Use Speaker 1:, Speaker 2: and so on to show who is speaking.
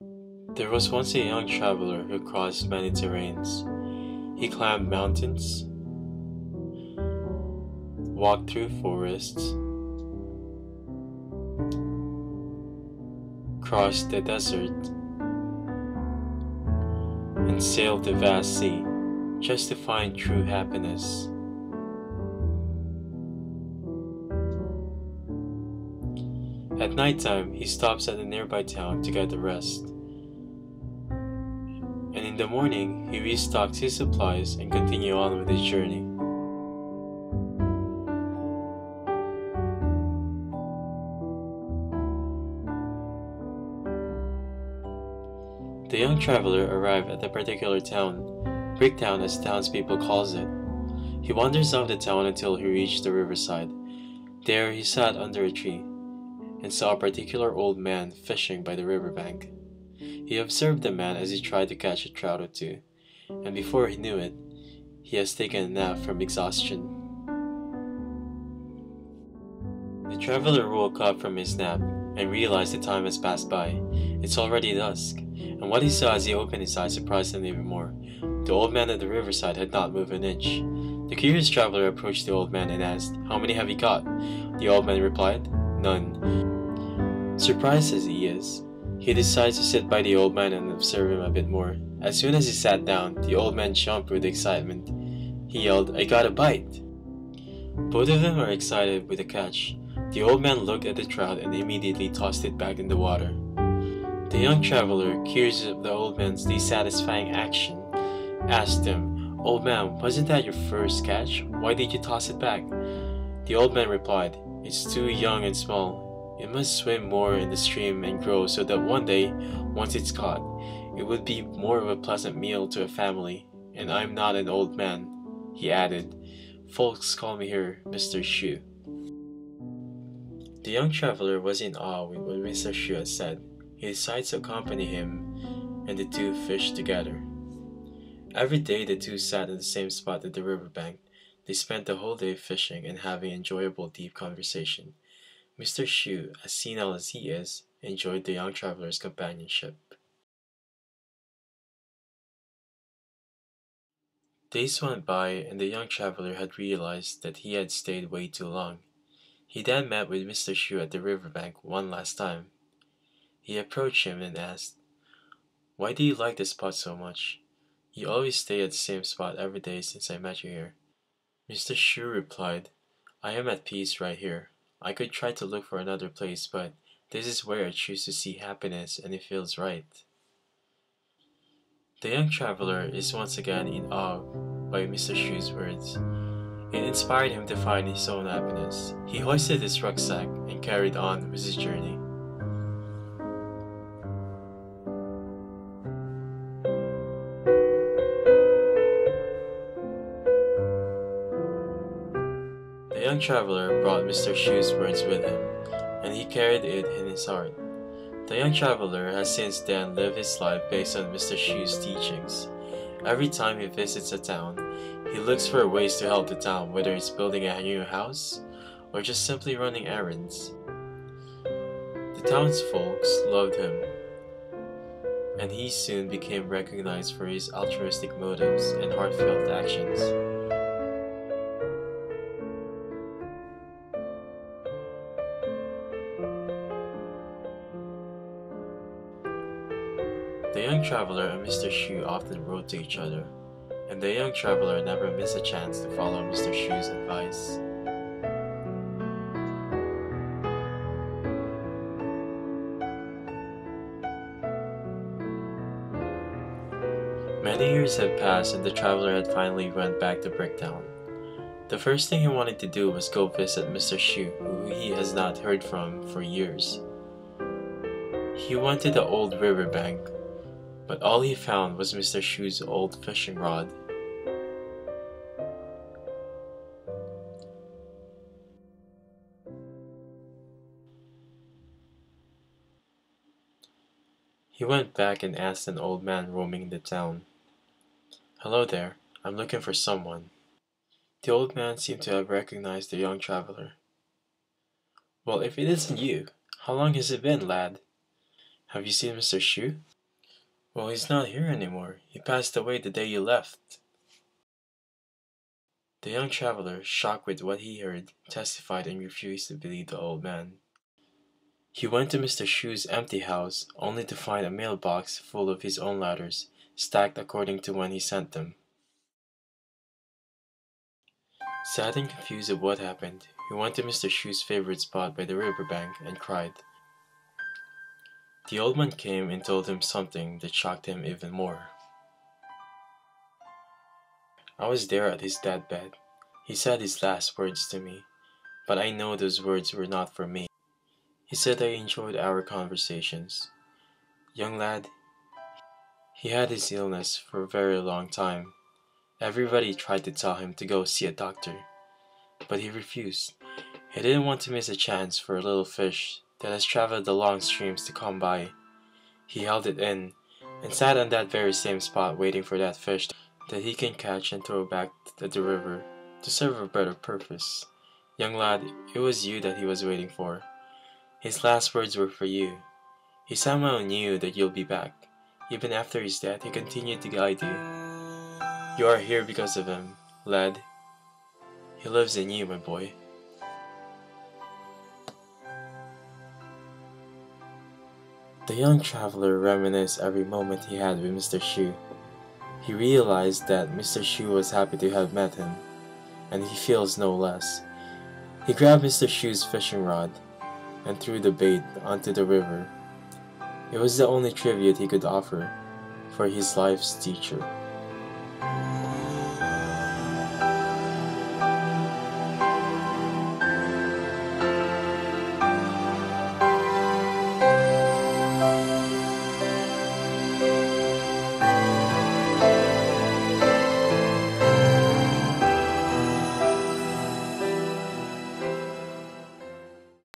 Speaker 1: There was once a young traveler who crossed many terrains. He climbed mountains, walked through forests, crossed the desert, and sailed the vast sea just to find true happiness. At nighttime, he stops at a nearby town to get a rest. And in the morning, he restocks his supplies and continues on with his journey. The young traveler arrived at a particular town, Bricktown as townspeople calls it. He wanders off the town until he reached the riverside. There he sat under a tree and saw a particular old man fishing by the riverbank. He observed the man as he tried to catch a trout or two, and before he knew it, he has taken a nap from exhaustion. The traveler woke up from his nap and realized the time has passed by. It's already dusk, and what he saw as he opened his eyes surprised him even more. The old man at the riverside had not moved an inch. The curious traveler approached the old man and asked, "How many have you caught?" The old man replied, "None." Surprised as he is, he decides to sit by the old man and observe him a bit more. As soon as he sat down, the old man jumped with excitement. He yelled, "I got a bite!" Both of them are excited with the catch. The old man looked at the trout and immediately tossed it back in the water. The young traveler, curious of the old man's dissatisfying action, asked him, "Old man, wasn't that your first catch? Why did you toss it back?" The old man replied, "It's too young and small. It must swim more in the stream and grow so that one day, once it's caught, it would be more of a pleasant meal to a family. And I'm not an old man," he added. "Folks call me here Mr. Shu." The young traveler was in awe with what Mr. Shu had said. He decided to accompany him, and the two fished together. Every day the two sat in the same spot at the riverbank. They spent the whole day fishing and having enjoyable deep conversation. Mr. Shu, as senile as he is, enjoyed the young traveler's companionship. Days went by, and the young traveler had realized that he had stayed way too long. He then met with Mr. Shu at the riverbank one last time. He approached him and asked, "Why do you like this spot so much? You always stay at the same spot every day since I met you here." Mr. Shu replied, "I am at peace right here. I could try to look for another place, but this is where I choose to see happiness and it feels right." The young traveler is once again in awe by Mr. Shu's words. It inspired him to find his own happiness. He hoisted his rucksack and carried on with his journey. The young traveler brought Mr. Shu's words with him, and he carried it in his heart. The young traveler has since then lived his life based on Mr. Shu's teachings. Every time he visits a town, he looks for ways to help the town, whether it's building a new house or just simply running errands. The townsfolk loved him, and he soon became recognized for his altruistic motives and heartfelt actions. The young traveler and Mr. Shu often wrote to each other, and the young traveler never missed a chance to follow Mr. Shu's advice. Many years had passed and the traveler had finally went back to Bricktown. The first thing he wanted to do was go visit Mr. Shu, who he has not heard from for years. He went to the old riverbank, but all he found was Mr. Shu's old fishing rod. He went back and asked an old man roaming the town, "Hello there, I'm looking for someone." The old man seemed to have recognized the young traveler. "Well, if it isn't you, how long has it been, lad?" "Have you seen Mr. Shu?" "Well, he's not here anymore. He passed away the day you left." The young traveler, shocked with what he heard, testified and refused to believe the old man. He went to Mr. Shu's empty house, only to find a mailbox full of his own letters, stacked according to when he sent them. Sad and confused at what happened, he went to Mr. Shu's favorite spot by the riverbank and cried. The old man came and told him something that shocked him even more. "I was there at his deathbed. He said his last words to me, but I know those words were not for me. He said I enjoyed our conversations. Young lad, he had his illness for a very long time. Everybody tried to tell him to go see a doctor, but he refused. He didn't want to miss a chance for a little fish that has traveled the long streams to come by. He held it in, and sat on that very same spot waiting for that fish that he can catch and throw back at the river to serve a better purpose. Young lad, it was you that he was waiting for. His last words were for you. He somehow knew that you'll be back. Even after his death, he continued to guide you. You are here because of him, lad. He lives in you, my boy." The young traveler reminisced every moment he had with Mr. Shu. He realized that Mr. Shu was happy to have met him, and he feels no less. He grabbed Mr. Shu's fishing rod and threw the bait onto the river. It was the only tribute he could offer for his life's teacher.